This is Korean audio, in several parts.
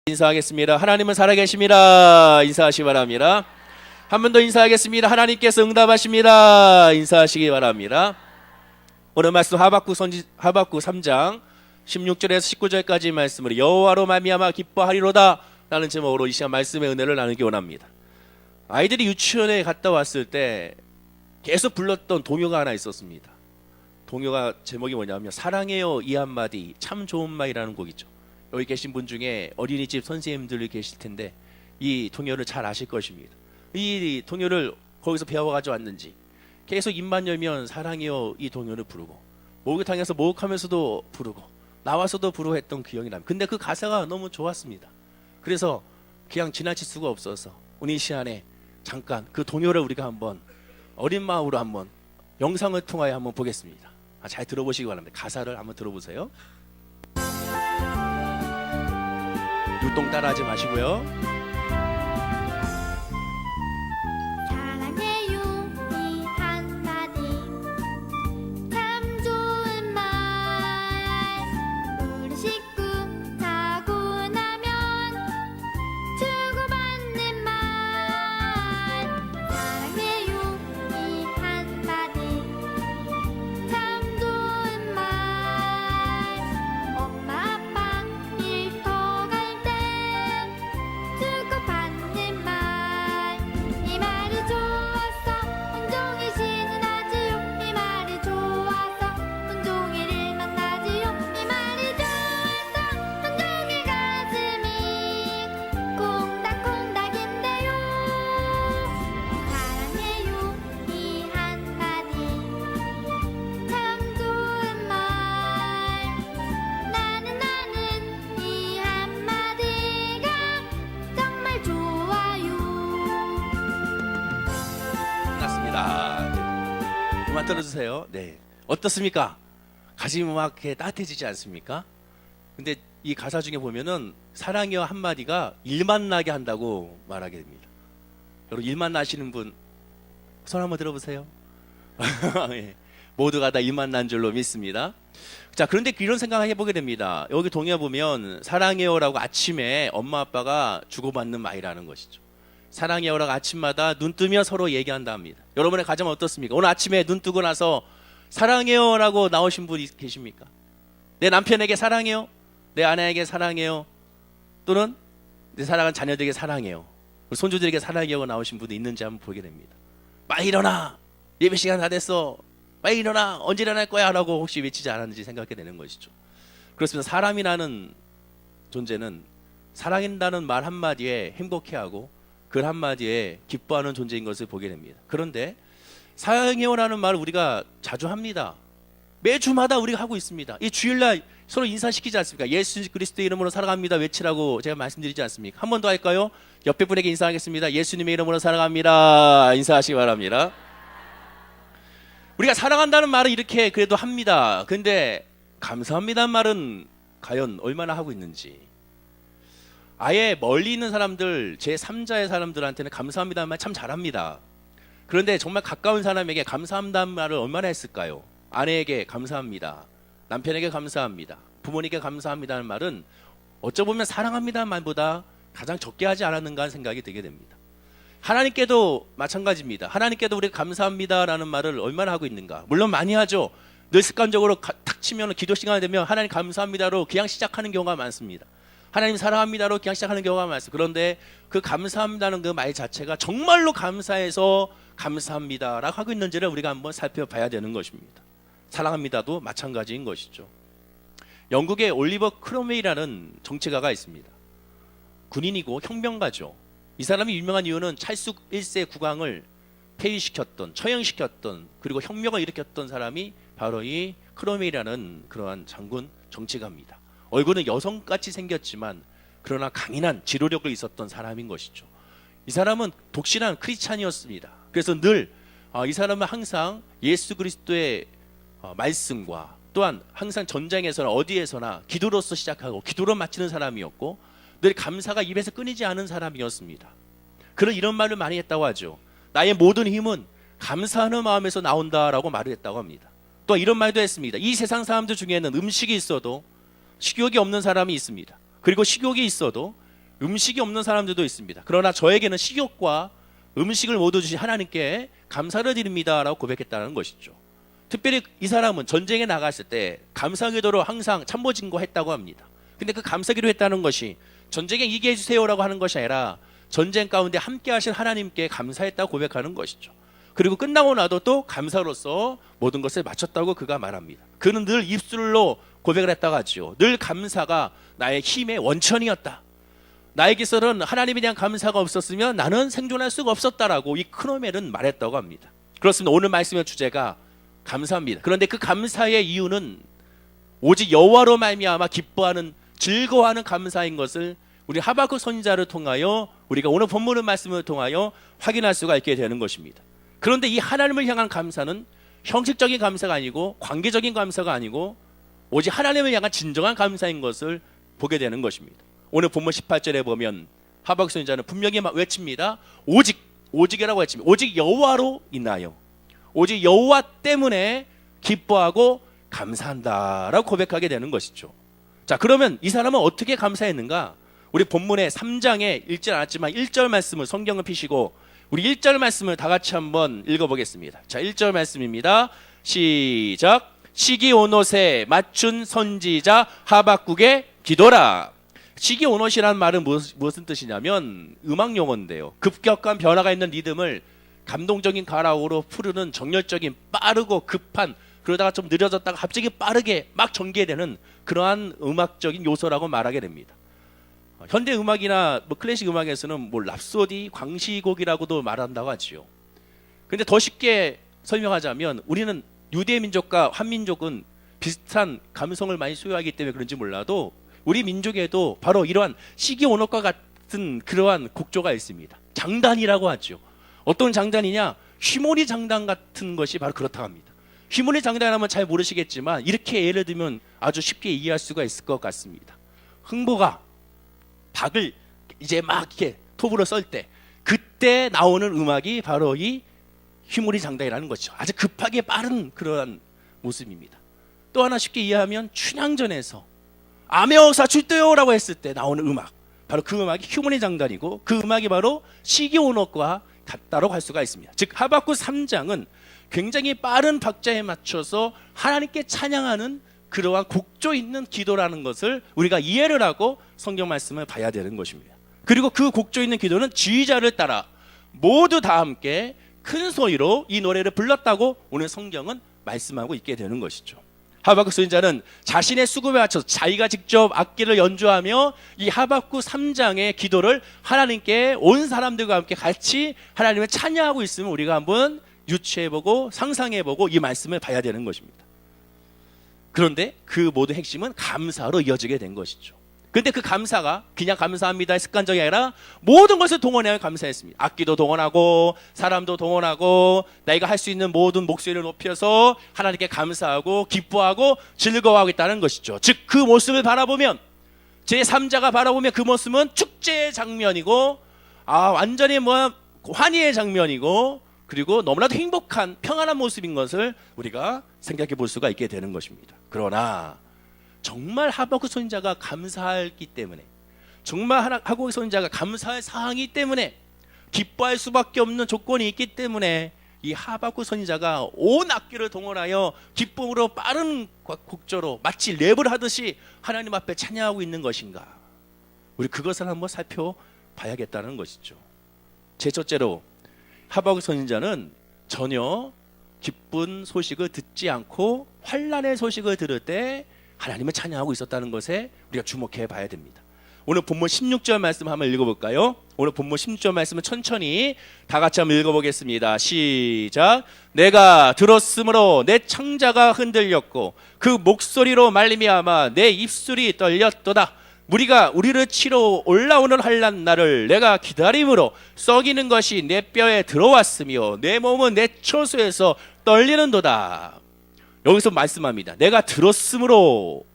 인사하겠습니다. 하나님은 살아계십니다. 인사하시기 바랍니다. 한 번 더 인사하겠습니다. 하나님께서 응답하십니다. 인사하시기 바랍니다. 오늘 말씀 하박국 3장 16절에서 19절까지 말씀으로 여호와로 말미암아 기뻐하리로다 라는 제목으로 이 시간 말씀의 은혜를 나누기 원합니다. 아이들이 유치원에 갔다 왔을 때 계속 불렀던 동요가 하나 있었습니다. 동요가 제목이 뭐냐면 사랑해요 이 한마디 참 좋은 말이라는 곡이죠. 여기 계신 분 중에 어린이집 선생님들이 계실 텐데 이 동요를 잘 아실 것입니다. 이 동요를 거기서 배워가지고 왔는지 계속 입만 열면 사랑해요 이 동요를 부르고 목욕탕에서 목욕하면서도 부르고 나와서도 부르고 했던 기억이 납니다. 근데 그 가사가 너무 좋았습니다. 그래서 그냥 지나칠 수가 없어서 오늘 이 시간에 잠깐 그 동요를 우리가 한번 어린 마음으로 한번 영상을 통하여 한번 보겠습니다. 잘 들어보시기 바랍니다. 가사를 한번 들어보세요. 율동 따라하지 마시고요. 사랑해요 이 한마디 참 좋은 말 우리 식구 자고 나면 주고받는 말 사랑해요 이 한마디 참 좋은 말 엄마 아빠 일터 갈 때 주고받는 말 이 말이 좋아서 온종일 신나지요 이 말이 좋아서 온종일 일만 나지요 이 말이 좋아서 온종일 가슴이 콩닥콩닥인데요 사랑해요 이 한마디 참 좋은 말 나는 이 한마디가 정말 좋아요. 끝났습니다. 네. 그만 들어주세요. 네, 어떻습니까? 가슴이 막 이렇게 따뜻해지지 않습니까? 근데 이 가사 중에 보면은 사랑이여 한마디가 일만 나게 한다고 말하게 됩니다. 여러분 일만 나시는 분 손 한번 들어보세요. 예. 모두가 다 일만 난 줄로 믿습니다. 자, 그런데 이런 생각을 해보게 됩니다. 여기 동요에 보면 사랑해요라고 아침에 엄마 아빠가 주고받는 말이라는 것이죠. 사랑해요라고 아침마다 눈 뜨며 서로 얘기한다 합니다. 여러분의 가정은 어떻습니까? 오늘 아침에 눈 뜨고 나서 사랑해요라고 나오신 분 계십니까? 내 남편에게 사랑해요, 내 아내에게 사랑해요, 또는 내 사랑하는 자녀들에게 사랑해요, 손주들에게 사랑해요가 나오신 분도 있는지 한번 보게 됩니다. 빨리 일어나, 예배 시간 다 됐어, 빨리 일어나, 언제 일어날 거야 라고 혹시 외치지 않았는지 생각하게 되는 것이죠. 그렇습니다. 사람이라는 존재는 사랑한다는 말 한마디에 행복해하고 글 한마디에 기뻐하는 존재인 것을 보게 됩니다. 그런데 사랑해요라는 말을 우리가 자주 합니다. 매주마다 우리가 하고 있습니다. 이 주일날 서로 인사시키지 않습니까? 예수 그리스도의 이름으로 살아갑니다 외치라고 제가 말씀드리지 않습니까? 한 번 더 할까요? 옆에 분에게 인사하겠습니다. 예수님의 이름으로 살아갑니다. 인사하시기 바랍니다. 우리가 사랑한다는 말은 이렇게 그래도 합니다. 근데 감사합니다는 말은 과연 얼마나 하고 있는지. 아예 멀리 있는 사람들, 제3자의 사람들한테는 감사합니다는 말 참 잘합니다. 그런데 정말 가까운 사람에게 감사합니다는 말을 얼마나 했을까요? 아내에게 감사합니다, 남편에게 감사합니다, 부모님께 감사합니다는 말은 어쩌보면 사랑합니다는 말보다 가장 적게 하지 않았는가 하는 생각이 들게 됩니다. 하나님께도 마찬가지입니다. 하나님께도 우리가 감사합니다라는 말을 얼마나 하고 있는가. 물론 많이 하죠. 늘 습관적으로 탁 치면 기도 시간이 되면 하나님 감사합니다로 그냥 시작하는 경우가 많습니다. 하나님 사랑합니다로 그냥 시작하는 경우가 많습니다. 그런데 그 감사합니다는 그 말 자체가 정말로 감사해서 감사합니다라고 하고 있는지를 우리가 한번 살펴봐야 되는 것입니다. 사랑합니다도 마찬가지인 것이죠. 영국의 올리버 크롬웨이라는 정치가가 있습니다. 군인이고 혁명가죠. 이 사람이 유명한 이유는 찰스 1세 국왕을 폐위시켰던, 처형시켰던, 그리고 혁명을 일으켰던 사람이 바로 이 크롬웨이라는 그러한 장군 정치가입니다. 얼굴은 여성같이 생겼지만 그러나 강인한 지도력을 있었던 사람인 것이죠. 이 사람은 독실한 크리스찬이었습니다. 그래서 늘 이 사람은 항상 예수 그리스도의 말씀과 또한 항상 전쟁에서나 어디에서나 기도로서 시작하고 기도로 마치는 사람이었고 늘 감사가 입에서 끊이지 않은 사람이었습니다. 그런 이런 말을 많이 했다고 하죠. 나의 모든 힘은 감사하는 마음에서 나온다라고 말을 했다고 합니다. 또 이런 말도 했습니다. 이 세상 사람들 중에는 음식이 있어도 식욕이 없는 사람이 있습니다. 그리고 식욕이 있어도 음식이 없는 사람들도 있습니다. 그러나 저에게는 식욕과 음식을 모두 주신 하나님께 감사를 드립니다라고 고백했다는 것이죠. 특별히 이 사람은 전쟁에 나갔을 때 감사기도로 항상 참모진거했다고 합니다. 근데 그 감사기도 했다는 것이 전쟁에 이기게 해주세요라고 하는 것이 아니라 전쟁 가운데 함께 하신 하나님께 감사했다고 고백하는 것이죠. 그리고 끝나고 나도 또 감사로서 모든 것을 마쳤다고 그가 말합니다. 그는 늘 입술로 고백을 했다고 하지요. 늘 감사가 나의 힘의 원천이었다. 나에게서는 하나님에 대한 감사가 없었으면 나는 생존할 수가 없었다라고 이 크로멜은 말했다고 합니다. 그렇습니다. 오늘 말씀의 주제가 감사합니다. 그런데 그 감사의 이유는 오직 여호와로 말미암아 기뻐하는 즐거워하는 감사인 것을 우리 하박국 선지자를 통하여 우리가 오늘 본문의 말씀을 통하여 확인할 수가 있게 되는 것입니다. 그런데 이 하나님을 향한 감사는 형식적인 감사가 아니고 관계적인 감사가 아니고 오직 하나님을 향한 진정한 감사인 것을 보게 되는 것입니다. 오늘 본문 18절에 보면 하박국 선지자는 분명히 외칩니다. 오직이라고 외칩니다. 오직 여호와로 인하여 오직 여호와 때문에 기뻐하고 감사한다라고 고백하게 되는 것이죠. 자, 그러면 이 사람은 어떻게 감사했는가? 우리 본문의 3장에 읽지 않았지만 1절 말씀을 성경을 피시고 우리 1절 말씀을 다 같이 한번 읽어보겠습니다. 자, 1절 말씀입니다. 시작. 시기오롯에 맞춘 선지자 하박국의 기도라. 시기오롯이라는 말은 무슨 뜻이냐면 음악 용어인데요. 급격한 변화가 있는 리듬을 감동적인 가락으로 부르는 정열적인 빠르고 급한 그러다가 좀 느려졌다가 갑자기 빠르게 막 전개되는 그러한 음악적인 요소라고 말하게 됩니다. 현대 음악이나 클래식 음악에서는 랍소디, 광시곡이라고도 말한다고 하지요. 그런데 더 쉽게 설명하자면 우리는 유대 민족과 한민족은 비슷한 감성을 많이 소유하기 때문에 그런지 몰라도 우리 민족에도 바로 이러한 시기오롯과 같은 그러한 곡조가 있습니다. 장단이라고 하죠. 어떤 장단이냐? 휘모리 장단 같은 것이 바로 그렇다고 합니다. 휘모리 장단하면 잘 모르시겠지만 이렇게 예를 들면 아주 쉽게 이해할 수가 있을 것 같습니다. 흥보가 박을 이제 막 이렇게 톱으로 썰 때 그때 나오는 음악이 바로 이 휘모리 장단이라는 것이죠. 아주 급하게 빠른 그러한 모습입니다. 또 하나 쉽게 이해하면 춘향전에서 아메오사 출두요라고 했을 때 나오는 음악, 바로 그 음악이 휘모리 장단이고 그 음악이 바로 시기오롯과 같다고 할 수가 있습니다. 즉 하박국 3장은 굉장히 빠른 박자에 맞춰서 하나님께 찬양하는 그러한 곡조 있는 기도라는 것을 우리가 이해를 하고 성경 말씀을 봐야 되는 것입니다. 그리고 그 곡조 있는 기도는 지휘자를 따라 모두 다 함께 큰 소리로 이 노래를 불렀다고 오늘 성경은 말씀하고 있게 되는 것이죠. 하박국 선지자는 자신의 수급에 맞춰서 자기가 직접 악기를 연주하며 이 하박국 3장의 기도를 하나님께 온 사람들과 함께 같이 하나님을 찬양하고 있으면 우리가 한번 유추해보고 상상해보고 이 말씀을 봐야 되는 것입니다. 그런데 그 모든 핵심은 감사로 이어지게 된 것이죠. 그런데 그 감사가 그냥 감사합니다 습관적이 아니라 모든 것을 동원하여 감사했습니다. 악기도 동원하고 사람도 동원하고 내가 할 수 있는 모든 목소리를 높여서 하나님께 감사하고 기뻐하고 즐거워하고 있다는 것이죠. 즉 그 모습을 바라보면 제3자가 바라보면 그 모습은 축제의 장면이고 완전히 환희의 장면이고 그리고 너무나도 행복한 평안한 모습인 것을 우리가 생각해 볼 수가 있게 되는 것입니다. 그러나 정말 하박국 선지자가 감사했기 때문에 정말 하박국 선지자가 감사할 사항이기 때문에 기뻐할 수밖에 없는 조건이 있기 때문에 이 하박국 선지자가 온 악기를 동원하여 기쁨으로 빠른 곡조로 마치 랩을 하듯이 하나님 앞에 찬양하고 있는 것인가? 우리 그것을 한번 살펴봐야겠다는 것이죠. 제 첫째로 하박국 선지자는 전혀 기쁜 소식을 듣지 않고 환난의 소식을 들을 때 하나님을 찬양하고 있었다는 것에 우리가 주목해 봐야 됩니다. 오늘 본문 16절 말씀 한번 읽어볼까요? 오늘 본문 16절 말씀은 천천히 다 같이 한번 읽어보겠습니다. 시작. 내가 들었으므로 내 창자가 흔들렸고 그 목소리로 말미암아 내 입술이 떨렸도다. 무리가 우리를 치러 올라오는 환난 날을 내가 기다림으로 썩이는 것이 내 뼈에 들어왔으며 내 몸은 내 처소에서 떨리는도다. 여기서 말씀합니다. 내가 들었으므로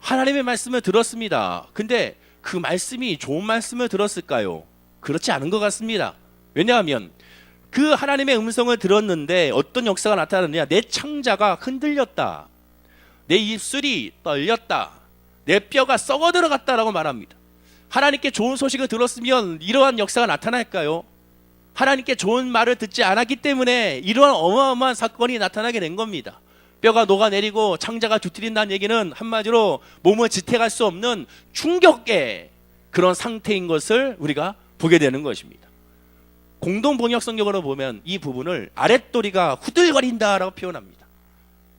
하나님의 말씀을 들었습니다. 근데 그 말씀이 좋은 말씀을 들었을까요? 그렇지 않은 것 같습니다. 왜냐하면 그 하나님의 음성을 들었는데 어떤 역사가 나타났느냐? 내 창자가 흔들렸다. 내 입술이 떨렸다. 내 뼈가 썩어 들어갔다라고 말합니다. 하나님께 좋은 소식을 들었으면 이러한 역사가 나타날까요? 하나님께 좋은 말을 듣지 않았기 때문에 이러한 어마어마한 사건이 나타나게 된 겁니다. 뼈가 녹아내리고 창자가 뒤틀린다는 얘기는 한마디로 몸을 지탱할 수 없는 충격의 그런 상태인 것을 우리가 보게 되는 것입니다. 공동번역 성경으로 보면 이 부분을 아랫도리가 후들거린다라고 표현합니다.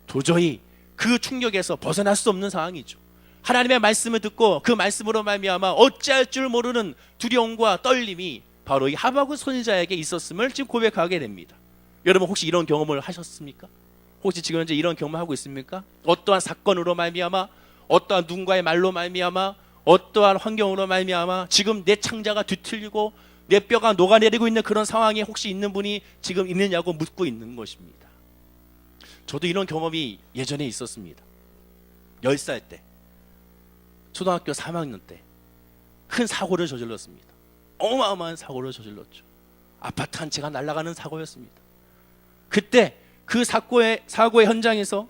도저히 그 충격에서 벗어날 수 없는 상황이죠. 하나님의 말씀을 듣고 그 말씀으로 말미암아 어찌할 줄 모르는 두려움과 떨림이 바로 이 하박국 선지자에게 있었음을 지금 고백하게 됩니다. 여러분 혹시 이런 경험을 하셨습니까? 혹시 지금 현재 이런 경험을 하고 있습니까? 어떠한 사건으로 말미암아, 어떠한 누군가의 말로 말미암아, 어떠한 환경으로 말미암아 지금 내 창자가 뒤틀리고 내 뼈가 녹아내리고 있는 그런 상황에 혹시 있는 분이 지금 있느냐고 묻고 있는 것입니다. 저도 이런 경험이 예전에 있었습니다. 10살 때 초등학교 3학년 때 큰 사고를 저질렀습니다. 어마어마한 사고를 저질렀죠. 아파트 한 채가 날아가는 사고였습니다. 그때 그 사고의 현장에서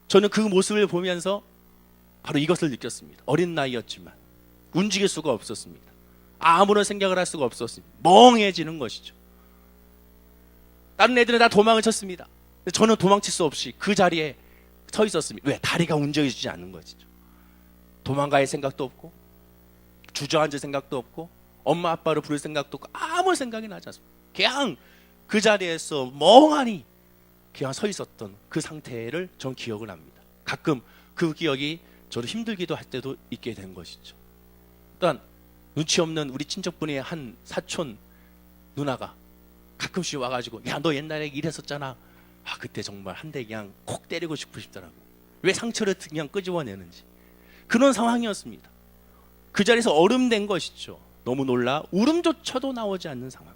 저는 그 모습을 보면서 바로 이것을 느꼈습니다. 어린 나이였지만 움직일 수가 없었습니다. 아무런 생각을 할 수가 없었습니다. 멍해지는 것이죠. 다른 애들은 다 도망을 쳤습니다. 저는 도망칠 수 없이 그 자리에 서 있었습니다. 왜? 다리가 움직여지지 않는 것이죠. 도망갈 생각도 없고 주저앉을 생각도 없고 엄마 아빠를 부를 생각도 없고 아무 생각이 나지 않습니다. 그냥 그 자리에서 멍하니 그냥 서 있었던 그 상태를 전 기억을 합니다. 가끔 그 기억이 저도 힘들기도 할 때도 있게 된 것이죠. 일단 눈치 없는 우리 친척분의 한 사촌 누나가 가끔씩 와가지고 야 너 옛날에 이랬었잖아. 아 그때 정말 한 대 그냥 콕 때리고 싶고 싶더라고. 왜 상처를 그냥 끄집어내는지. 그런 상황이었습니다. 그 자리에서 얼음된 것이죠. 너무 놀라 울음조차도 나오지 않는 상황.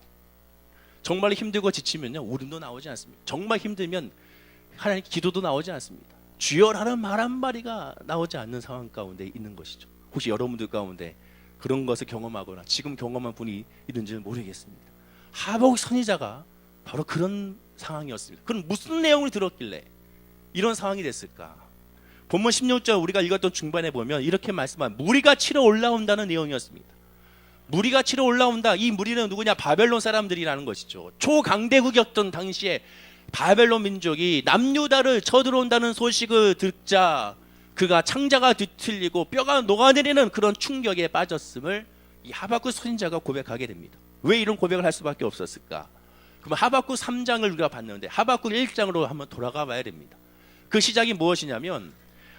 정말 힘들고 지치면요 울음도 나오지 않습니다. 정말 힘들면 하나님 기도도 나오지 않습니다. 주여라는 말 한마디가 나오지 않는 상황 가운데 있는 것이죠. 혹시 여러분들 가운데 그런 것을 경험하거나 지금 경험한 분이 있는지는 모르겠습니다. 하박국 선지자가 바로 그런 상황이었습니다. 그럼 무슨 내용을 들었길래 이런 상황이 됐을까? 본문 16절 우리가 읽었던 중반에 보면 이렇게 말씀한 무리가 치러 올라온다는 내용이었습니다. 무리가 치러 올라온다. 이 무리는 누구냐? 바벨론 사람들이라는 것이죠. 초강대국이었던 당시에 바벨론 민족이 남유다를 쳐들어온다는 소식을 듣자 그가 창자가 뒤틀리고 뼈가 녹아내리는 그런 충격에 빠졌음을 이 하박국 선지자가 고백하게 됩니다. 왜 이런 고백을 할 수밖에 없었을까? 그럼 하박국 3장을 우리가 봤는데 하박국 1장으로 한번 돌아가 봐야 됩니다. 그 시작이 무엇이냐면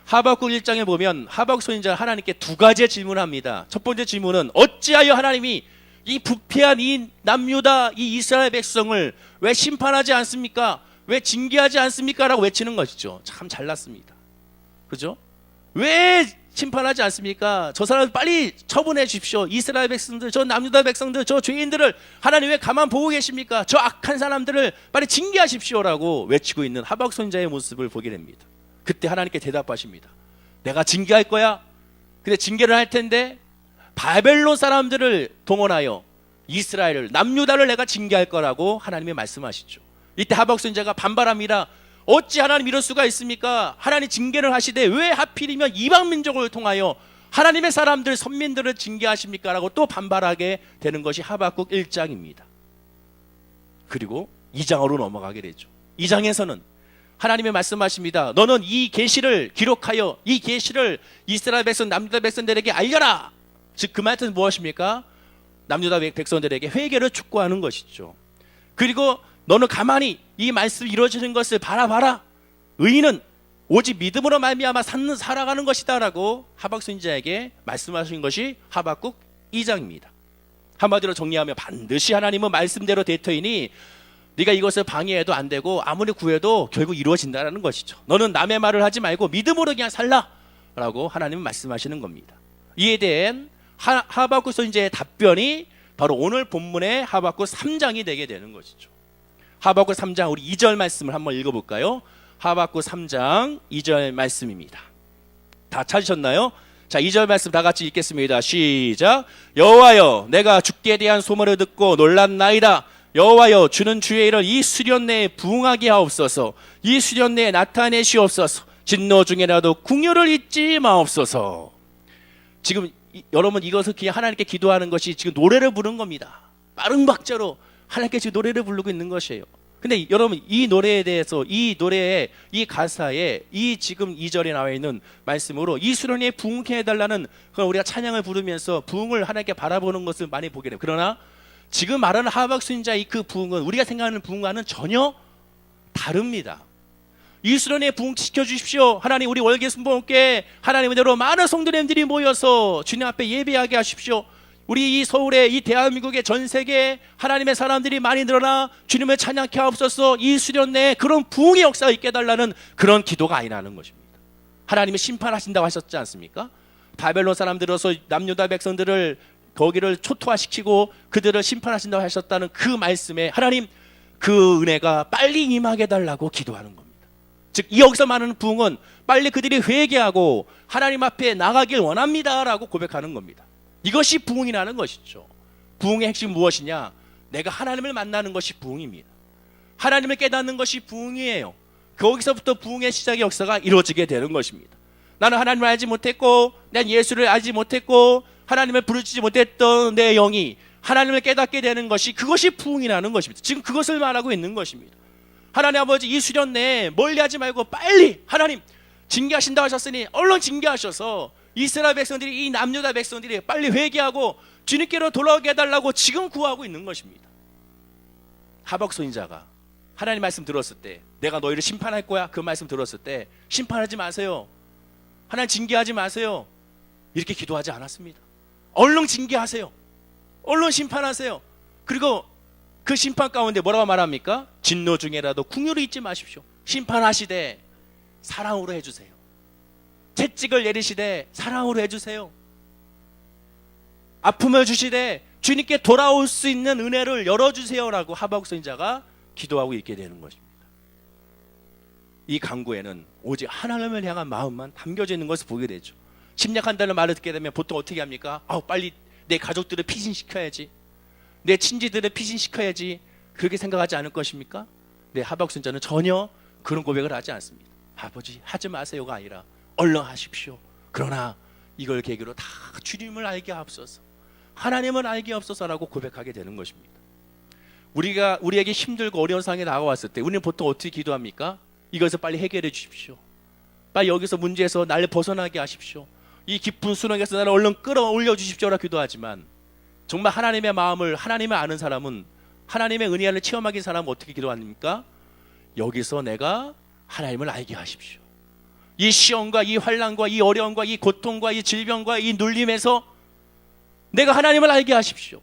하박국 1장에 보면 하박국 선지자가 하나님께 두 가지의 질문을 합니다. 첫 번째 질문은 어찌하여 하나님이 이 부패한 이 남유다 이 이스라엘 백성을 왜 심판하지 않습니까? 왜 징계하지 않습니까? 라고 외치는 것이죠. 참 잘났습니다. 그죠? 왜 심판하지 않습니까? 저 사람을 빨리 처분해 주십시오. 이스라엘 백성들, 저 남유다 백성들, 저 죄인들을 하나님 왜 가만 보고 계십니까? 저 악한 사람들을 빨리 징계하십시오라고 외치고 있는 하박국 선지자의 모습을 보게 됩니다. 그때 하나님께 대답하십니다. 내가 징계할 거야. 근데 징계를 할 텐데 바벨론 사람들을 동원하여 이스라엘을 남유다를 내가 징계할 거라고 하나님이 말씀하시죠. 이때 하박국 선지자가 반발합니다. 어찌 하나님 이럴 수가 있습니까? 하나님 징계를 하시되 왜 하필이면 이방 민족을 통하여 하나님의 사람들 선민들을 징계하십니까? 라고 또 반발하게 되는 것이 하박국 1장입니다. 그리고 2장으로 넘어가게 되죠. 2장에서는 하나님이 말씀하십니다. 너는 이 계시를 기록하여 이 계시를 이스라엘 백성 남유다 백성들에게 알려라. 즉 그 말은 무엇입니까? 남유다 백성들에게 회개를 촉구하는 것이죠. 그리고 너는 가만히 이 말씀이 이루어지는 것을 바라봐라. 의인은 오직 믿음으로 말미암아 살아가는 것이다 라고 하박국 선지자에게 말씀하신 것이 하박국 2장입니다. 한마디로 정리하면 반드시 하나님은 말씀대로 대터이니 네가 이것을 방해해도 안 되고 아무리 구해도 결국 이루어진다는 것이죠. 너는 남의 말을 하지 말고 믿음으로 그냥 살라 라고 하나님은 말씀하시는 겁니다. 이에 대한 하박국 선지자의 답변이 바로 오늘 본문의 하박국 3장이 되게 되는 것이죠. 하박국 3장 우리 2절 말씀을 한번 읽어볼까요? 하박국 3장 2절 말씀입니다. 다 찾으셨나요? 자, 2절 말씀 다 같이 읽겠습니다. 시작. 여호와여 내가 주께 대한 소문을 듣고 놀랐나이다. 여호와여 주는 주의 일을 이 수련 내에 부응하게 하옵소서. 이 수련 내에 나타내시옵소서. 진노 중에라도 궁유를 잊지 마옵소서. 지금 여러분 이것을 그냥 하나님께 기도하는 것이 지금 노래를 부르는 겁니다. 빠른 박자로 하나님께 지금 노래를 부르고 있는 것이에요. 근데 여러분 이 노래에 대해서 이 노래의 이 가사에 이 지금 2절에 나와 있는 말씀으로 이 수련회에 부흥케 해달라는 우리가 찬양을 부르면서 부흥을 하나님께 바라보는 것을 많이 보게 돼요. 그러나 지금 말하는 하박국 선지자의 그 부흥은 우리가 생각하는 부흥과는 전혀 다릅니다. 이 수련회에 부흥시켜 주십시오. 하나님 우리 월계순복음교회 하나님 은혜로 많은 성도님들이 모여서 주님 앞에 예배하게 하십시오. 우리 이 서울에 이 대한민국의 전 세계에 하나님의 사람들이 많이 늘어나 주님을 찬양케 하옵소서. 이 수련회에 그런 부흥의 역사가 있게 해달라는 그런 기도가 아니라는 것입니다. 하나님이 심판하신다고 하셨지 않습니까? 바벨론 사람들로서 남유다 백성들을 거기를 초토화시키고 그들을 심판하신다고 하셨다는 그 말씀에 하나님 그 은혜가 빨리 임하게 해달라고 기도하는 겁니다. 즉 여기서 말하는 부흥은 빨리 그들이 회개하고 하나님 앞에 나가길 원합니다라고 고백하는 겁니다. 이것이 부흥이라는 것이죠. 부흥의 핵심 무엇이냐? 내가 하나님을 만나는 것이 부흥입니다. 하나님을 깨닫는 것이 부흥이에요. 거기서부터 부흥의 시작의 역사가 이루어지게 되는 것입니다. 나는 하나님을 알지 못했고 난 예수를 알지 못했고 하나님을 부르짖지 못했던 내 영이 하나님을 깨닫게 되는 것이 그것이 부흥이라는 것입니다. 지금 그것을 말하고 있는 것입니다. 하나님 아버지 이 수련회에 멀리하지 말고 빨리 하나님 징계하신다고 하셨으니 얼른 징계하셔서 이스라엘 백성들이 이 남유다 백성들이 빨리 회개하고 주님께로 돌아오게 해달라고 지금 구하고 있는 것입니다. 하박국 선지자가 하나님 말씀 들었을 때 내가 너희를 심판할 거야 그 말씀 들었을 때 심판하지 마세요. 하나님 징계하지 마세요. 이렇게 기도하지 않았습니다. 얼른 징계하세요. 얼른 심판하세요. 그리고 그 심판 가운데 뭐라고 말합니까? 진노 중에라도 궁유를 잊지 마십시오. 심판하시되 사랑으로 해주세요. 채찍을 내리시되 사랑으로 해주세요. 아픔을 주시되 주님께 돌아올 수 있는 은혜를 열어주세요라고 하박국 선지자가 기도하고 있게 되는 것입니다. 이 간구에는 오직 하나님을 향한 마음만 담겨져 있는 것을 보게 되죠. 심략한다는 말을 듣게 되면 보통 어떻게 합니까? 빨리 내 가족들을 피신시켜야지, 내 친지들을 피신시켜야지, 그렇게 생각하지 않을 것입니까? 네, 하박국 선지자는 전혀 그런 고백을 하지 않습니다. 아버지 하지 마세요가 아니라 얼른 하십시오. 그러나 이걸 계기로 다 주님을 알게 하옵소서, 하나님을 알게 하옵소서라고 고백하게 되는 것입니다. 우리에게 힘들고 어려운 상황에 나와왔을 때 우리는 보통 어떻게 기도합니까? 이것을 빨리 해결해 주십시오. 빨리 여기서 문제에서 나를 벗어나게 하십시오. 이 깊은 수렁에서 나를 얼른 끌어올려 주십시오라 기도하지만 정말 하나님의 마음을 하나님을 아는 사람은, 하나님의 은혜를 체험하기 사람은 어떻게 기도합니까? 여기서 내가 하나님을 알게 하십시오. 이 시험과 이 환난과 이 어려움과 이 고통과 이 질병과 이 눌림에서 내가 하나님을 알게 하십시오.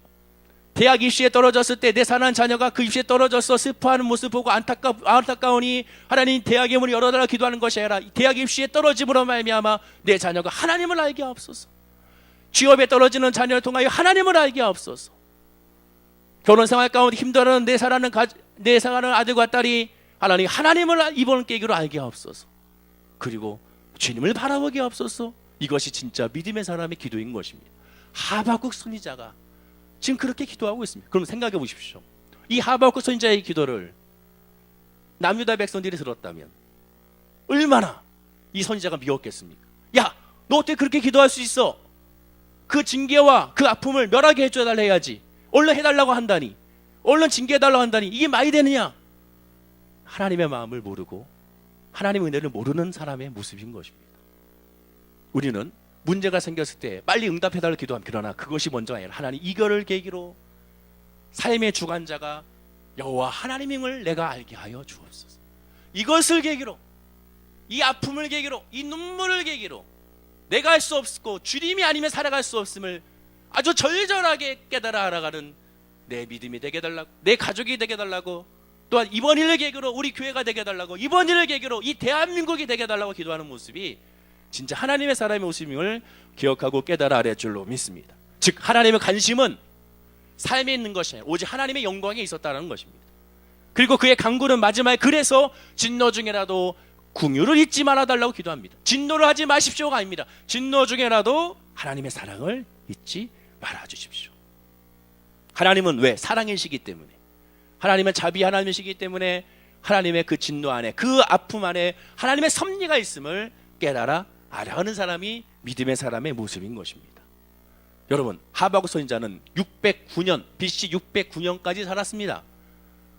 대학 입시에 떨어졌을 때 내 사랑하는 자녀가 그 입시에 떨어져서 슬퍼하는 모습 보고 안타까우니 하나님 대학의 문을 열어달라 기도하는 것이 아니라 대학 입시에 떨어짐으로 말미암아 내 자녀가 하나님을 알게 하옵소서. 취업에 떨어지는 자녀를 통하여 하나님을 알게 하옵소서. 결혼생활 가운데 힘들어하는 내 사랑하는 아들과 딸이 하나님을 이번 계기로 알게 하옵소서. 그리고 주님을 바라보게 하옵소서. 이것이 진짜 믿음의 사람의 기도인 것입니다. 하박국 선지자가 지금 그렇게 기도하고 있습니다. 그럼 생각해 보십시오. 이 하박국 선지자의 기도를 남유다 백성들이 들었다면 얼마나 이 선지자가 미웠겠습니까? 야, 너 어떻게 그렇게 기도할 수 있어? 그 징계와 그 아픔을 멸하게 해줘달라 해야지. 얼른 해달라고 한다니, 얼른 징계해달라고 한다니, 이게 말이 되느냐? 하나님의 마음을 모르고 하나님의 은혜를 모르는 사람의 모습인 것입니다. 우리는 문제가 생겼을 때 빨리 응답해달라고 기도합니다. 그러나 그것이 먼저 아니라 하나님 이거를 계기로 삶의 주관자가 여호와 하나님임을 내가 알게 하여 주옵소서. 이것을 계기로, 이 아픔을 계기로, 이 눈물을 계기로 내가 할 수 없고 주님이 아니면 살아갈 수 없음을 아주 절절하게 깨달아 알아가는 내 믿음이 되게 해달라고, 내 가족이 되게 해달라고, 또한 이번 일을 계기로 우리 교회가 되게 해달라고, 이번 일을 계기로 이 대한민국이 되게 해달라고 기도하는 모습이 진짜 하나님의 사람의 모습임을 기억하고 깨달아 알아야 할 줄로 믿습니다. 즉 하나님의 관심은 삶에 있는 것이 아니라 오직 하나님의 영광에 있었다는 것입니다. 그리고 그의 간구는 마지막에 그래서 진노 중에라도 궁유를 잊지 말아달라고 기도합니다. 진노를 하지 마십시오가 아닙니다. 진노 중에라도 하나님의 사랑을 잊지 말아주십시오. 하나님은 왜? 사랑이시기 때문에, 하나님은 자비 하나님이시기 때문에 하나님의 그 진노 안에, 그 아픔 안에 하나님의 섭리가 있음을 깨달아 알아가는 사람이 믿음의 사람의 모습인 것입니다. 여러분, 하박국 선지자는 609년, BC 609년까지 살았습니다.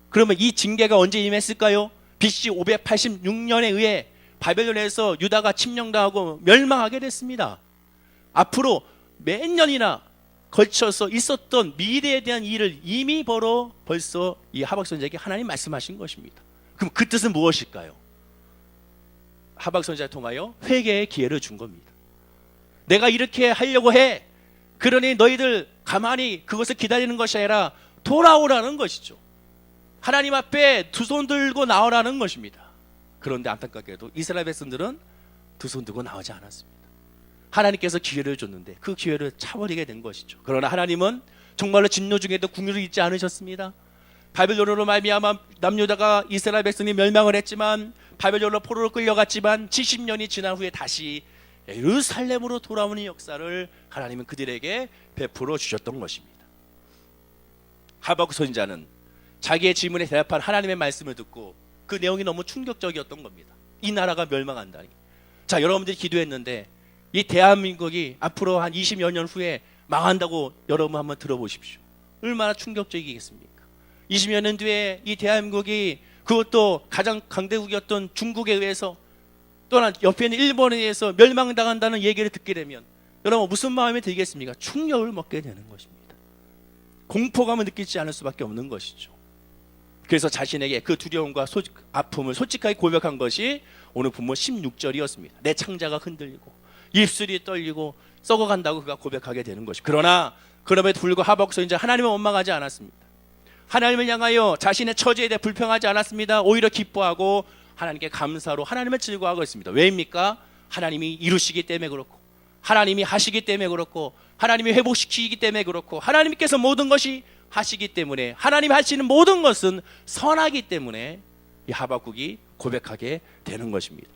그러면 이 징계가 언제 임했을까요? BC 586년에 의해 바벨론에서 유다가 침략당하고 멸망하게 됐습니다. 앞으로 몇 년이나 걸쳐서 있었던 미래에 대한 일을 이미 벌써 이 하박국 선지자에게 하나님 말씀하신 것입니다. 그럼 그 뜻은 무엇일까요? 하박국 선지자를 통하여 회개의 기회를 준 겁니다. 내가 이렇게 하려고 해. 그러니 너희들 가만히 그것을 기다리는 것이 아니라 돌아오라는 것이죠. 하나님 앞에 두 손 들고 나오라는 것입니다. 그런데 안타깝게도 이스라엘 백성들은 두 손 들고 나오지 않았습니다. 하나님께서 기회를 줬는데 그 기회를 차버리게 된 것이죠. 그러나 하나님은 정말로 진노 중에도 궁유를 잊지 않으셨습니다. 바벨론으로 말미암아 남유다가 이스라엘 백성이 멸망을 했지만, 바벨론으로 포로로 끌려갔지만 70년이 지난 후에 다시 예루살렘으로 돌아오는 역사를 하나님은 그들에게 베풀어 주셨던 것입니다. 하박국 선지자는 자기의 질문에 대답한 하나님의 말씀을 듣고 그 내용이 너무 충격적이었던 겁니다. 이 나라가 멸망한다니. 자, 여러분들이 기도했는데 이 대한민국이 앞으로 한 20여 년 후에 망한다고 여러분 한번 들어보십시오. 얼마나 충격적이겠습니까? 20여 년 뒤에 이 대한민국이, 그것도 가장 강대국이었던 중국에 의해서, 또한 옆에 있는 일본에 의해서 멸망당한다는 얘기를 듣게 되면 여러분 무슨 마음이 들겠습니까? 충격을 먹게 되는 것입니다. 공포감을 느끼지 않을 수밖에 없는 것이죠. 그래서 자신에게 그 두려움과 아픔을 솔직하게 고백한 것이 오늘 본문 16절이었습니다. 내 창자가 흔들리고 입술이 떨리고 썩어간다고 그가 고백하게 되는 것이죠. 그러나 그럼에도 불구하고 하박국 선지자 하나님을 원망하지 않았습니다. 하나님을 향하여 자신의 처지에 대해 불평하지 않았습니다. 오히려 기뻐하고 하나님께 감사로 하나님을 즐거워하고 있습니다. 왜입니까? 하나님이 이루시기 때문에 그렇고, 하나님이 하시기 때문에 그렇고, 하나님이 회복시키기 때문에 그렇고, 하나님께서 모든 것이 하시기 때문에, 하나님이 하시는 모든 것은 선하기 때문에 이 하박국이 고백하게 되는 것입니다.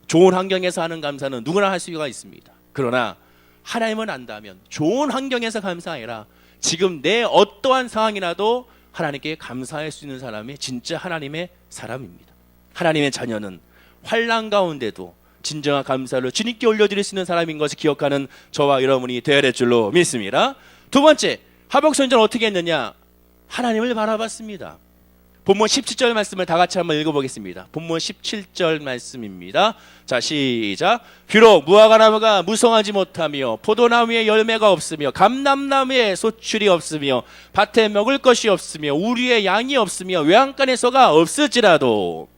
좋은 환경에서 하는 감사는 누구나 할 수가 있습니다. 그러나 하나님을 안다면 좋은 환경에서 감사 아니라 지금 내 어떠한 상황이라도 하나님께 감사할 수 있는 사람이 진짜 하나님의 사람입니다. 하나님의 자녀는 환난 가운데도 진정한 감사를 주님께 올려드릴 수 있는 사람인 것을 기억하는 저와 여러분이 되어야 될 줄로 믿습니다. 두 번째, 하박국 선지자는 어떻게 했느냐? 하나님을 바라봤습니다. 본문 17절 말씀을 다 같이 한번 읽어보겠습니다. 본문 17절 말씀입니다. 자, 시작. 비록 무화과나무가 무성하지 못하며 포도나무에 열매가 없으며 감람나무에 소출이 없으며 밭에 먹을 것이 없으며 우리의 양이 없으며 외양간에 소가 없을지라도,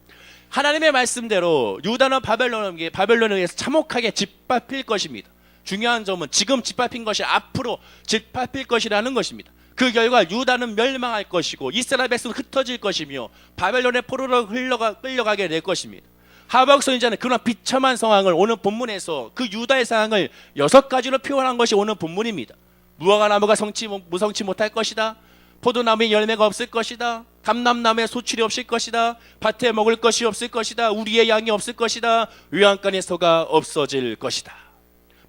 하나님의 말씀대로 유다는 바벨론에 의해서 참혹하게 짓밟힐 것입니다. 중요한 점은 지금 짓밟힌 것이 앞으로 짓밟힐 것이라는 것입니다. 그 결과 유다는 멸망할 것이고 이스라엘 백성은 흩어질 것이며 바벨론의 포로로 끌려가게 될 것입니다. 하박국 선지자는 그런 비참한 상황을 오늘 본문에서 그 유다의 상황을 6가지로 표현한 것이 오늘 본문입니다. 무화과나무가 무성치 못할 것이다. 포도나무에 열매가 없을 것이다. 감람나무에 소출이 없을 것이다. 밭에 먹을 것이 없을 것이다. 우리의 양이 없을 것이다. 외양간의 소가 없어질 것이다.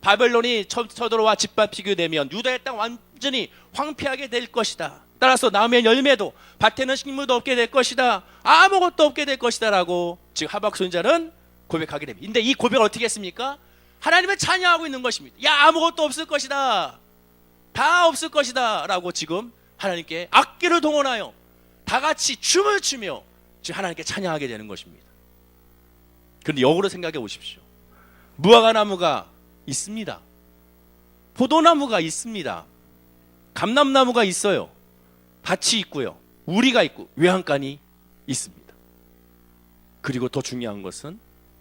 바벨론이 쳐들어와 짓밟히게 되면 유다의 땅 완전히 황폐하게 될 것이다. 따라서 나무의 열매도, 밭에는 식물도 없게 될 것이다. 아무것도 없게 될 것이다 라고 지금 하박국 선지자는 고백하게 됩니다. 근데 이 고백을 어떻게 했습니까? 하나님을 찬양하고 있는 것입니다. 야, 아무것도 없을 것이다. 다 없을 것이다 라고 지금 하나님께 악기를 동원하여 다 같이 춤을 추며 지금 하나님께 찬양하게 되는 것입니다. 그런데 역으로 생각해 보십시오. 무화과나무가 있습니다. 포도나무가 있습니다. 감람나무가 있어요. 밭이 있고요. 우리가 있고 외양간이 있습니다. 그리고 더 중요한 것은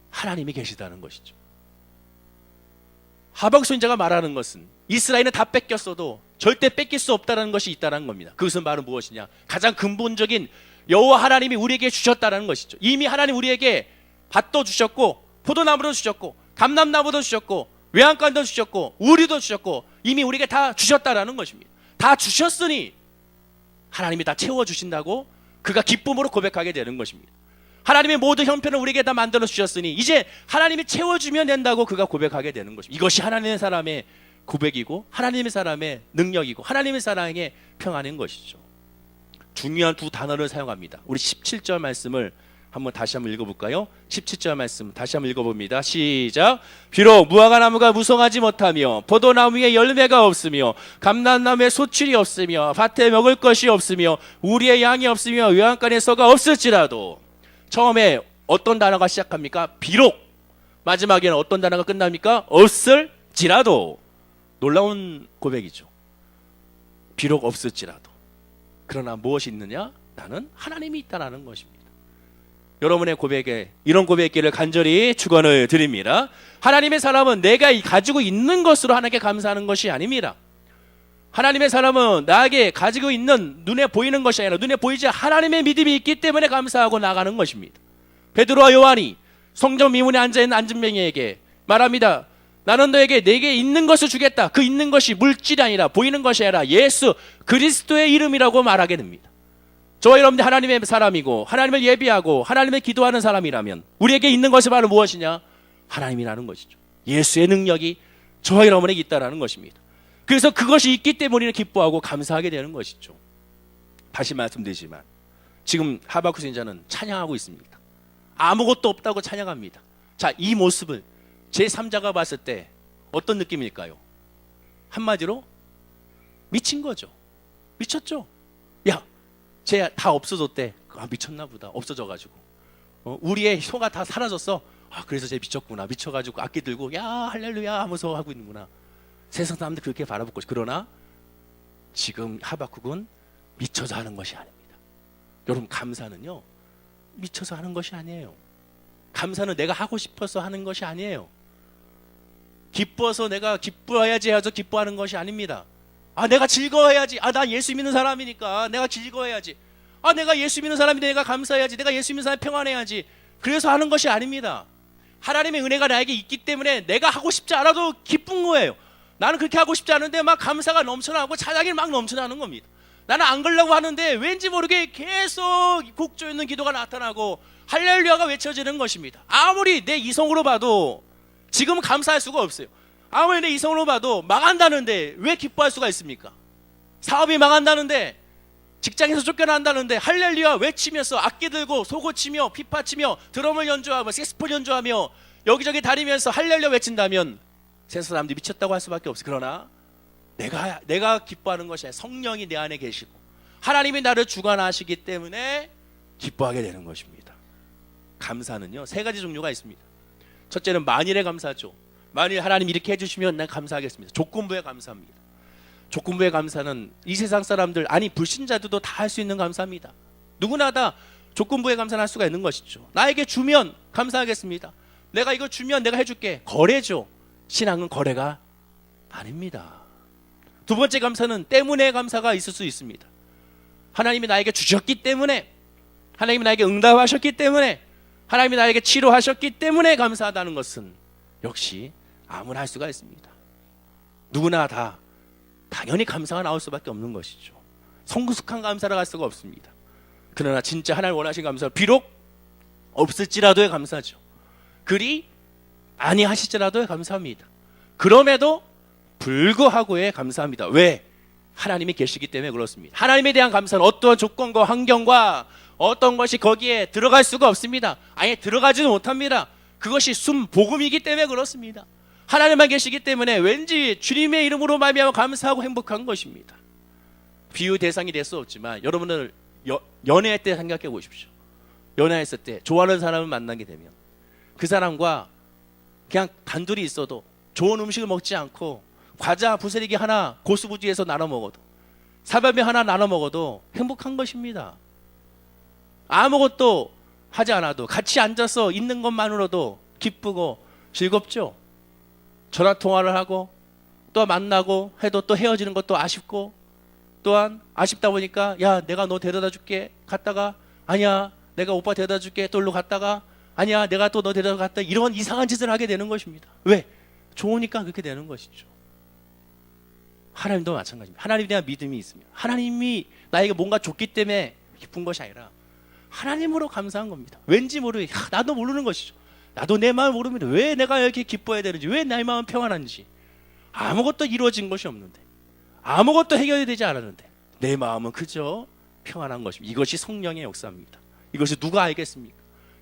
하나님이 계시다는 것이죠. 하박국 선지자가 말하는 것은 이스라엘은 다 뺏겼어도 절대 뺏길 수 없다는 것이 있다는 겁니다. 그것은 바로 무엇이냐? 가장 근본적인 여호와 하나님이 우리에게 주셨다는 것이죠. 이미 하나님 우리에게 밭도 주셨고 포도나무도 주셨고 감람나무도 주셨고 외양간도 주셨고 우리도 주셨고 이미 우리에게 다 주셨다라는 것입니다. 다 주셨으니 하나님이 다 채워주신다고 그가 기쁨으로 고백하게 되는 것입니다. 하나님의 모든 형편을 우리에게 다 만들어 주셨으니 이제 하나님이 채워주면 된다고 그가 고백하게 되는 것입니다. 이것이 하나님의 사람의 고백이고 하나님의 사람의 능력이고 하나님의 사랑의 평안인 것이죠. 중요한 두 단어를 사용합니다. 우리 17절 말씀을 다시 한번 읽어볼까요? 17절 말씀 다시 한번 읽어봅니다. 시작. 비록 무화과나무가 무성하지 못하며 포도나무에 열매가 없으며 감람나무에 소출이 없으며 밭에 먹을 것이 없으며 우리의 양이 없으며 외양간에 서가 없을지라도. 처음에 어떤 단어가 시작합니까? 비록. 마지막에는 어떤 단어가 끝납니까? 없을지라도. 놀라운 고백이죠. 비록 없을지라도. 그러나 무엇이 있느냐? 나는 하나님이 있다라는 것입니다. 여러분의 고백에 이런 고백기를 간절히 축원을 드립니다. 하나님의 사람은 내가 가지고 있는 것으로 하나님께 감사하는 것이 아닙니다. 하나님의 사람은 나에게 가지고 있는 눈에 보이는 것이 아니라 눈에 보이지 하나님의 믿음이 있기 때문에 감사하고 나가는 것입니다. 베드로와 요한이 성전 미문에 앉아있는 안진뱅이에게 말합니다. 나는 너에게 내게 있는 것을 주겠다. 그 있는 것이 물질이 아니라 보이는 것이 아니라 예수 그리스도의 이름이라고 말하게 됩니다. 저와 여러분들 하나님의 사람이고 하나님을 예비하고 하나님을 기도하는 사람이라면 우리에게 있는 것이 바로 무엇이냐? 하나님이라는 것이죠. 예수의 능력이 저와 여러분에게 있다는 것입니다. 그래서 그것이 있기 때문에 우리는 기뻐하고 감사하게 되는 것이죠. 다시 말씀드리지만 지금 하박국 선지자는 찬양하고 있습니다. 아무것도 없다고 찬양합니다. 자, 이 모습을 제3자가 봤을 때 어떤 느낌일까요? 한마디로 미친 거죠. 미쳤죠. 야, 쟤 다 없어졌대. 아, 미쳤나 보다. 없어져가지고 우리의 효가 다 사라졌어. 아, 그래서 쟤 미쳤구나. 미쳐가지고 악기 들고 야 할렐루야 하면서 하고 있는구나. 세상 사람들 그렇게 바라볼 것이. 그러나 지금 하박국은 미쳐서 하는 것이 아닙니다. 여러분, 감사는요 미쳐서 하는 것이 아니에요. 감사는 내가 하고 싶어서 하는 것이 아니에요. 기뻐서 내가 기뻐해야지 해서 기뻐하는 것이 아닙니다. 아, 내가 즐거워해야지. 아, 나 예수 믿는 사람이니까 내가 즐거워해야지. 아, 내가 예수 믿는 사람인데 내가 감사해야지. 내가 예수 믿는 사람이 평안해야지. 그래서 하는 것이 아닙니다. 하나님의 은혜가 나에게 있기 때문에 내가 하고 싶지 않아도 기쁜 거예요. 나는 그렇게 하고 싶지 않은데 막 감사가 넘쳐나고 찬양이 막 넘쳐나는 겁니다. 나는 안 그러려고 하는데 왠지 모르게 계속 곡조 있는 기도가 나타나고 할렐루야가 외쳐지는 것입니다. 아무리 내 이성으로 봐도 지금 감사할 수가 없어요. 아무리 내 이성으로 봐도 망한다는데 왜 기뻐할 수가 있습니까? 사업이 망한다는데, 직장에서 쫓겨난다는데 할렐루야 외치면서 악기 들고 소고 치며 피파 치며 드럼을 연주하며 색스폰 연주하며 여기저기 다니면서 할렐루야 외친다면 세상 사람들이 미쳤다고 할 수밖에 없어요. 그러나 내가 기뻐하는 것이 아니라 성령이 내 안에 계시고 하나님이 나를 주관하시기 때문에 기뻐하게 되는 것입니다. 감사는요 3가지 종류가 있습니다. 첫째는 만일에 감사죠. 만일 하나님 이렇게 해주시면 난 감사하겠습니다. 조건부에 감사합니다. 조건부의 감사는 이 세상 사람들, 아니 불신자들도 다 할 수 있는 감사입니다. 누구나 다 조건부의 감사를 할 수가 있는 것이죠. 나에게 주면 감사하겠습니다. 내가 이거 주면 내가 해줄게. 거래죠. 신앙은 거래가 아닙니다. 두 번째 감사는 때문에 감사가 있을 수 있습니다. 하나님이 나에게 주셨기 때문에, 하나님이 나에게 응답하셨기 때문에, 하나님이 나에게 치료하셨기 때문에 감사하다는 것은 역시 아무나 할 수가 있습니다. 누구나 다 당연히 감사가 나올 수밖에 없는 것이죠. 성숙한 감사를 할 수가 없습니다. 그러나 진짜 하나님 원하신 감사, 비록 없을지라도의 감사죠. 그리 아니하실지라도의 감사합니다. 그럼에도 불구하고의 감사합니다. 왜? 하나님이 계시기 때문에 그렇습니다. 하나님에 대한 감사는 어떠한 조건과 환경과 어떤 것이 거기에 들어갈 수가 없습니다. 아예 들어가지는 못합니다. 그것이 복음이기 때문에 그렇습니다. 하나님만 계시기 때문에 왠지 주님의 이름으로 말미암아 감사하고 행복한 것입니다. 비유 대상이 될 수 없지만 여러분들 연애할 때 생각해 보십시오. 연애했을 때 좋아하는 사람을 만나게 되면 그 사람과 그냥 단둘이 있어도 좋은 음식을 먹지 않고 과자 부스러기 하나 고수부지에서 나눠 먹어도, 사발면 하나 나눠 먹어도 행복한 것입니다. 아무것도 하지 않아도 같이 앉아서 있는 것만으로도 기쁘고 즐겁죠. 전화통화를 하고 또 만나고 해도 또 헤어지는 것도 아쉽고, 또한 아쉽다 보니까 야 내가 너 데려다 줄게 갔다가 아니야 내가 오빠 데려다 줄게 또 일로 갔다가 아니야 내가 또 너 데려다 갔다, 이런 이상한 짓을 하게 되는 것입니다. 왜? 좋으니까 그렇게 되는 것이죠. 하나님도 마찬가지입니다. 하나님에 대한 믿음이 있으면, 하나님이 나에게 뭔가 줬기 때문에 기쁜 것이 아니라 하나님으로 감사한 겁니다. 왠지 모르게 나도 모르는 것이죠. 나도 내 마음을 모릅니다. 왜 내가 이렇게 기뻐해야 되는지, 왜 내 마음은 평안한지. 아무것도 이루어진 것이 없는데, 아무것도 해결이 되지 않았는데 내 마음은 그저 평안한 것입니다. 이것이 성령의 역사입니다. 이것이 누가 알겠습니까?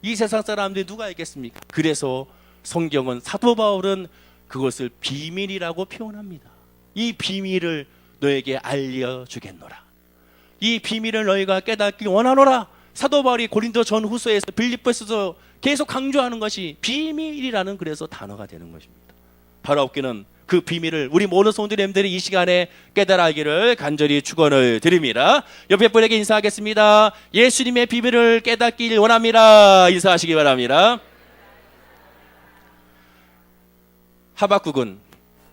이 세상 사람들이 누가 알겠습니까? 그래서 성경은, 사도 바울은 그것을 비밀이라고 표현합니다. 이 비밀을 너에게 알려주겠노라. 이 비밀을 너희가 깨닫기 원하노라. 사도 바울이 고린도 전후서에서, 빌립보에서도 계속 강조하는 것이 비밀이라는 그래서 단어가 되는 것입니다. 바로 없기는 그 비밀을 우리 모든 성도님들이 이 시간에 깨달아기를 간절히 축원을 드립니다. 옆에 분에게 인사하겠습니다. 예수님의 비밀을 깨닫길 원합니다. 인사하시기 바랍니다. 하박국은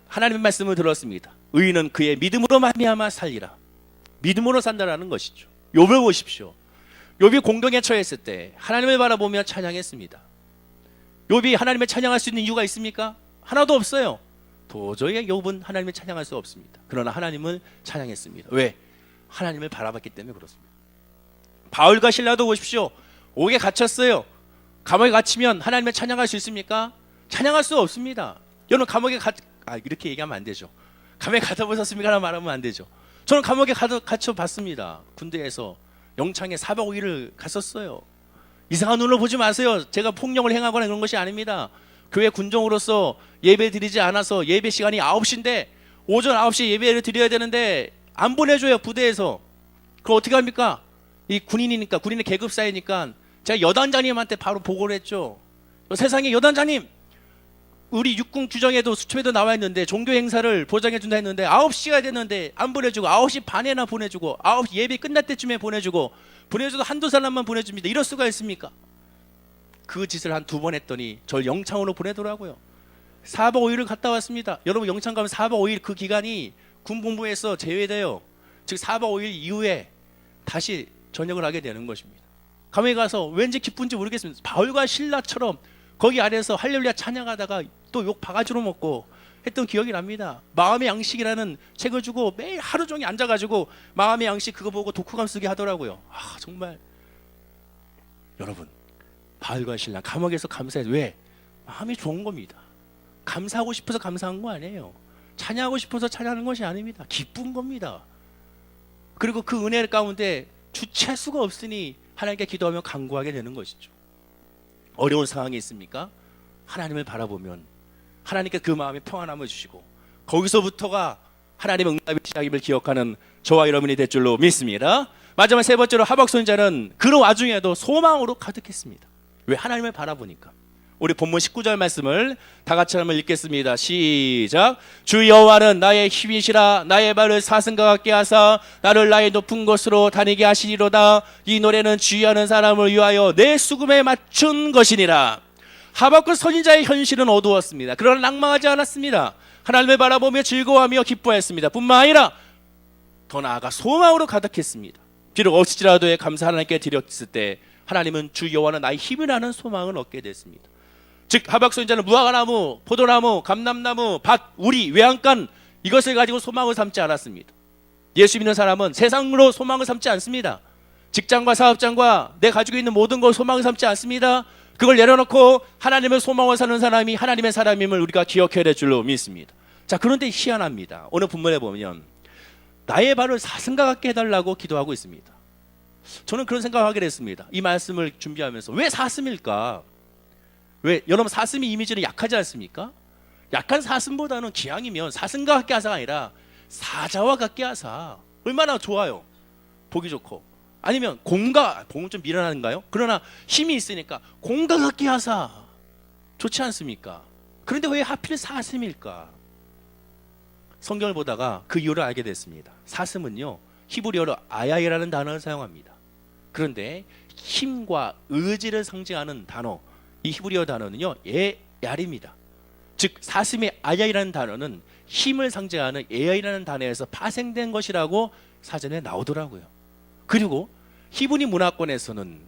하나님의 말씀을 들었습니다. 의인은 그의 믿음으로 말미암아 살리라. 믿음으로 산다라는 것이죠. 욥을 보십시오. 욥이 공경에 처했을 때 하나님을 바라보며 찬양했습니다. 욥이 하나님을 찬양할 수 있는 이유가 있습니까? 하나도 없어요. 도저히 욥은 하나님을 찬양할 수 없습니다. 그러나 하나님을 찬양했습니다. 왜? 하나님을 바라봤기 때문에 그렇습니다. 바울과 실라도 보십시오. 옥에 갇혔어요. 감옥에 갇히면 하나님을 찬양할 수 있습니까? 찬양할 수 없습니다. 여러분 감옥에 이렇게 얘기하면 안 되죠. 감옥에 갇혀보셨습니까? 라고 말하면 안 되죠. 저는 감옥에 갇혀봤습니다. 군대에서 영창에 4박 5일을 갔었어요. 이상한 눈으로 보지 마세요. 제가 폭력을 행하거나 그런 것이 아닙니다. 교회 군종으로서 예배 드리지 않아서 예배 시간이 9시인데 오전 9시에 예배를 드려야 되는데 안 보내줘요. 부대에서. 그럼 어떻게 합니까? 이 군인이니까, 군인의 계급 사이니까 제가 여단장님한테 바로 보고를 했죠. 세상에 여단장님, 우리 육군 규정에도 수첩에도 나와 있는데 종교 행사를 보장해준다 했는데 9시가 됐는데 안 보내주고 9시 반에나 보내주고 9시 예배 끝날 때쯤에 보내줘도 한두 사람만 보내줍니다. 이럴 수가 있습니까? 그 짓을 한 2번 했더니 절 영창으로 보내더라고요. 4박 5일을 갔다 왔습니다. 여러분 영창 가면 4박 5일 그 기간이 군본부에서 제외돼요. 즉 4박 5일 이후에 다시 전역을 하게 되는 것입니다. 감옥에 가서 왠지 기쁜지 모르겠습니다. 바울과 실라처럼 거기 아래에서 할렐루야 찬양하다가 또 욕 바가지로 먹고 했던 기억이 납니다. 마음의 양식이라는 책을 주고 매일 하루 종일 앉아가지고 마음의 양식 그거 보고 독후감 쓰게 하더라고요. 정말 여러분 바울과 실라 감옥에서 감사해서 왜? 마음이 좋은 겁니다. 감사하고 싶어서 감사한 거 아니에요. 찬양하고 싶어서 찬양하는 것이 아닙니다. 기쁜 겁니다. 그리고 그 은혜 가운데 주체할 수가 없으니 하나님께 기도하며 간구하게 되는 것이죠. 어려운 상황이 있습니까? 하나님을 바라보면 하나님께 그 마음에 평안함을 주시고 거기서부터가 하나님의 응답의 시작임을 기억하는 저와 여러분이 될 줄로 믿습니다. 마지막 세 번째로 하박 선지자는 그 와중에도 소망으로 가득했습니다. 왜? 하나님을 바라보니까. 우리 본문 19절 말씀을 다 같이 한번 읽겠습니다. 시작. 주 여호와는 나의 힘이시라. 나의 발을 사슴과 같게 하사 나를 나의 높은 곳으로 다니게 하시리로다. 이 노래는 주의하는 사람을 위하여 내 수금에 맞춘 것이니라. 하박국 선지자의 현실은 어두웠습니다. 그러나 낭망하지 않았습니다. 하나님을 바라보며 즐거워하며 기뻐했습니다. 뿐만 아니라 더 나아가 소망으로 가득했습니다. 비록 없을지라도 감사 하나님께 드렸을 때 하나님은 주 여호와는 나의 힘이라는 소망을 얻게 됐습니다. 즉 하박 선지자는 무화과나무, 포도나무, 감람나무, 밭, 우리, 외양간 이것을 가지고 소망을 삼지 않았습니다. 예수 믿는 사람은 세상으로 소망을 삼지 않습니다. 직장과 사업장과 내 가지고 있는 모든 걸 소망을 삼지 않습니다. 그걸 내려놓고 하나님을 소망을 사는 사람이 하나님의 사람임을 우리가 기억해야 될 줄로 믿습니다. 자, 그런데 희한합니다. 오늘 본문에 보면 나의 발을 사슴과 같게 해달라고 기도하고 있습니다. 저는 그런 생각을 하게 됐습니다. 이 말씀을 준비하면서 왜 사슴일까? 왜? 여러분 사슴이 이미지는 약하지 않습니까? 약한 사슴보다는 기왕이면 사슴과 같게 하사가 아니라 사자와 같게 하사. 얼마나 좋아요. 보기 좋고. 아니면 공은 좀 미련한가요? 그러나 힘이 있으니까 공과 같게 하사. 좋지 않습니까? 그런데 왜 하필 사슴일까? 성경을 보다가 그 이유를 알게 됐습니다. 사슴은요 히브리어로 아야이라는 단어를 사용합니다. 그런데 힘과 의지를 상징하는 단어, 이 히브리어 단어는요 에얄입니다. 즉 사슴의 아야이라는 단어는 힘을 상징하는 에얄이라는 단어에서 파생된 것이라고 사전에 나오더라고요. 그리고 히브리 문화권에서는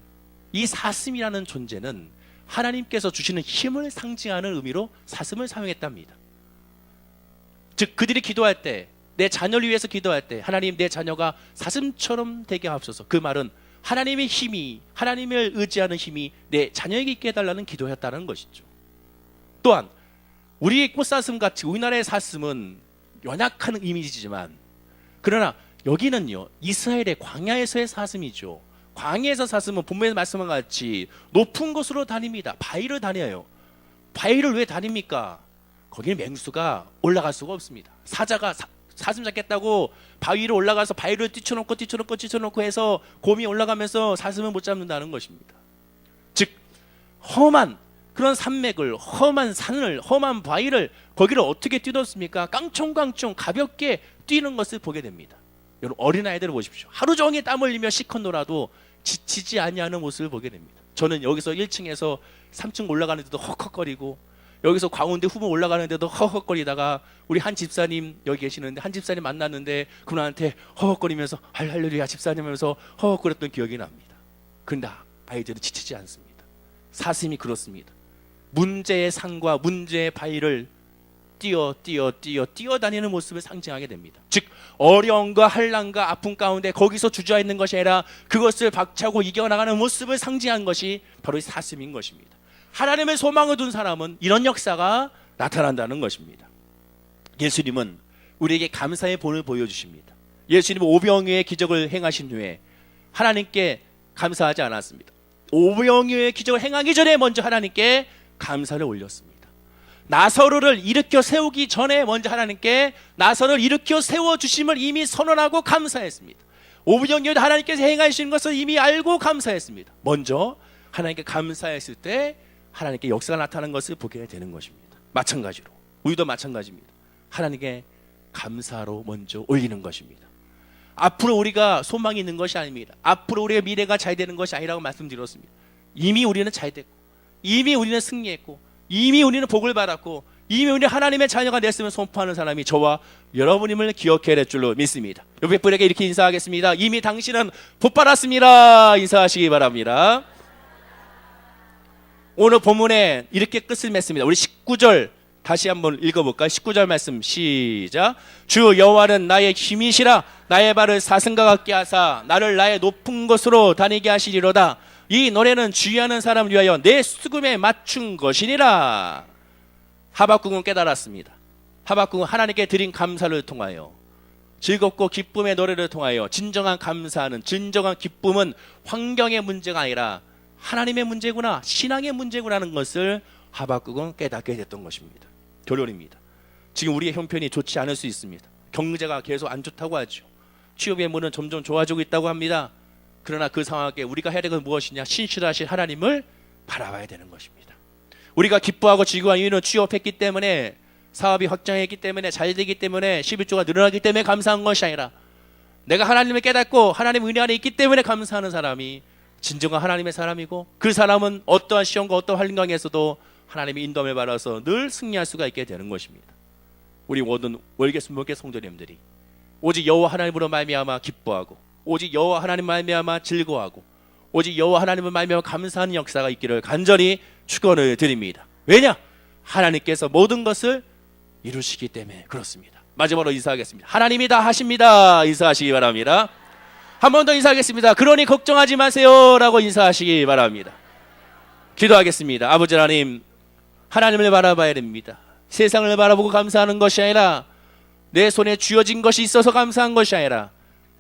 이 사슴이라는 존재는 하나님께서 주시는 힘을 상징하는 의미로 사슴을 사용했답니다. 즉 그들이 기도할 때, 내 자녀를 위해서 기도할 때 하나님 내 자녀가 사슴처럼 되게 하옵소서. 그 말은 하나님의 힘이, 하나님을 의지하는 힘이 내 자녀에게 있게 해달라는 기도였다는 것이죠. 또한 우리의 꽃사슴같이 우리나라의 사슴은 연약한 이미지지만 그러나 여기는요 이스라엘의 광야에서의 사슴이죠. 광야에서 샀으면 본문에 말씀한 것 같이 높은 곳으로 다닙니다. 바위를 다녀요. 바위를 왜 다닙니까? 거기는 맹수가 올라갈 수가 없습니다. 사자가 사슴 잡겠다고 바위로 올라가서 바위를 뛰쳐놓고 해서 곰이 올라가면서 사슴을 못 잡는다는 것입니다. 즉 험한 그런 산맥을, 험한 산을, 험한 바위를 거기를 어떻게 뛰었습니까? 깡총깡총 가볍게 뛰는 것을 보게 됩니다. 여러분 어린아이들을 보십시오. 하루 종일 땀 흘리며 시컨노라도 지치지 아니하는 모습을 보게 됩니다. 저는 여기서 1층에서 3층 올라가는데도 헉헉거리고, 여기서 광운대 후보 올라가는데도 헉헉거리다가 우리 한 집사님 여기 계시는데 한 집사님 만났는데 그분한테 헉헉거리면서 할렐루야 집사님 하면서 헉헉거렸던 기억이 납니다. 그런데 아이들은 지치지 않습니다. 사슴이 그렇습니다. 문제의 산과 문제의 바위를 뛰어다니는 모습을 상징하게 됩니다. 즉 어려움과 한란과 아픔 가운데 거기서 주저앉는 것이 아니라 그것을 박차고 이겨나가는 모습을 상징한 것이 바로 이 사슴인 것입니다. 하나님의 소망을 둔 사람은 이런 역사가 나타난다는 것입니다. 예수님은 우리에게 감사의 본을 보여주십니다. 예수님은 오병이어의 기적을 행하신 후에 하나님께 감사하지 않았습니다. 오병이어의 기적을 행하기 전에 먼저 하나님께 감사를 올렸습니다. 나사로를 일으켜 세우기 전에 먼저 하나님께 나사로를 일으켜 세워주심을 이미 선언하고 감사했습니다. 오병이어도 하나님께서 행하시는 것을 이미 알고 감사했습니다. 먼저 하나님께 감사했을 때 하나님께 역사가 나타나는 것을 보게 되는 것입니다. 마찬가지로 우리도 마찬가지입니다. 하나님께 감사로 먼저 올리는 것입니다. 앞으로 우리가 소망이 있는 것이 아닙니다. 앞으로 우리의 미래가 잘 되는 것이 아니라고 말씀드렸습니다. 이미 우리는 잘 됐고, 이미 우리는 승리했고, 이미 우리는 복을 받았고, 이미 우리는 하나님의 자녀가 됐으면 선포하는 사람이 저와 여러분임을 기억해야 될 줄로 믿습니다. 옆에 분에게 이렇게 인사하겠습니다. 이미 당신은 복 받았습니다. 인사하시기 바랍니다. 오늘 본문에 이렇게 끝을 맺습니다. 우리 19절 다시 한번 읽어볼까요? 19절 말씀 시작. 주 여호와는 나의 힘이시라. 나의 발을 사슴과 같게 하사 나를 나의 높은 곳으로 다니게 하시리로다. 이 노래는 주의하는 사람을 위하여 내 수금에 맞춘 것이니라. 하박국은 깨달았습니다. 하박국은 하나님께 드린 감사를 통하여, 즐겁고 기쁨의 노래를 통하여 진정한 감사는, 진정한 기쁨은 환경의 문제가 아니라 하나님의 문제구나, 신앙의 문제구나라는 것을 하박국은 깨닫게 됐던 것입니다. 결론입니다. 지금 우리의 형편이 좋지 않을 수 있습니다. 경제가 계속 안 좋다고 하죠. 취업의 문은 점점 좋아지고 있다고 합니다. 그러나 그 상황에 우리가 해야 될 것은 무엇이냐? 신실하신 하나님을 바라봐야 되는 것입니다. 우리가 기뻐하고 즐거운 이유는 취업했기 때문에, 사업이 확장했기 때문에, 잘 되기 때문에, 11조가 늘어나기 때문에 감사한 것이 아니라 내가 하나님을 깨닫고 하나님의 은혜 안에 있기 때문에 감사하는 사람이 진정한 하나님의 사람이고, 그 사람은 어떠한 시험과 어떠한 환경에서도 하나님의 인도함을 받아서 늘 승리할 수가 있게 되는 것입니다. 우리 모든 월계 순복의 성도님들이 오직 여호와 하나님으로 말미암아 기뻐하고, 오직 여호와 하나님 말미암아 즐거워하고, 오직 여호와 하나님을 말미암아 감사하는 역사가 있기를 간절히 축원을 드립니다. 왜냐? 하나님께서 모든 것을 이루시기 때문에 그렇습니다. 마지막으로 인사하겠습니다. 하나님이 다 하십니다. 인사하시기 바랍니다. 한 번 더 인사하겠습니다. 그러니 걱정하지 마세요 라고 인사하시기 바랍니다. 기도하겠습니다. 아버지 하나님, 하나님을 바라봐야 됩니다. 세상을 바라보고 감사하는 것이 아니라, 내 손에 쥐어진 것이 있어서 감사한 것이 아니라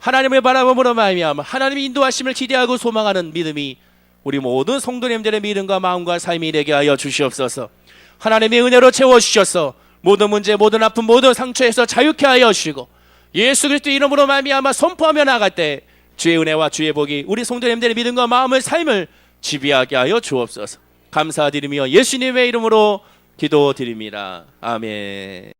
하나님을 바라봄으로 말미암아 하나님의 인도하심을 기대하고 소망하는 믿음이 우리 모든 성도님들의 믿음과 마음과 삶이 되게 하여 주시옵소서. 하나님의 은혜로 채워주셔서 모든 문제, 모든 아픔, 모든 상처에서 자유케 하여 주시고, 예수 그리스도의 이름으로 말미암아 선포하며 나갈 때 주의 은혜와 주의 복이 우리 성도님들의 믿음과 마음을, 삶을 지배하게 하여 주옵소서. 감사드리며 예수님의 이름으로 기도드립니다. 아멘.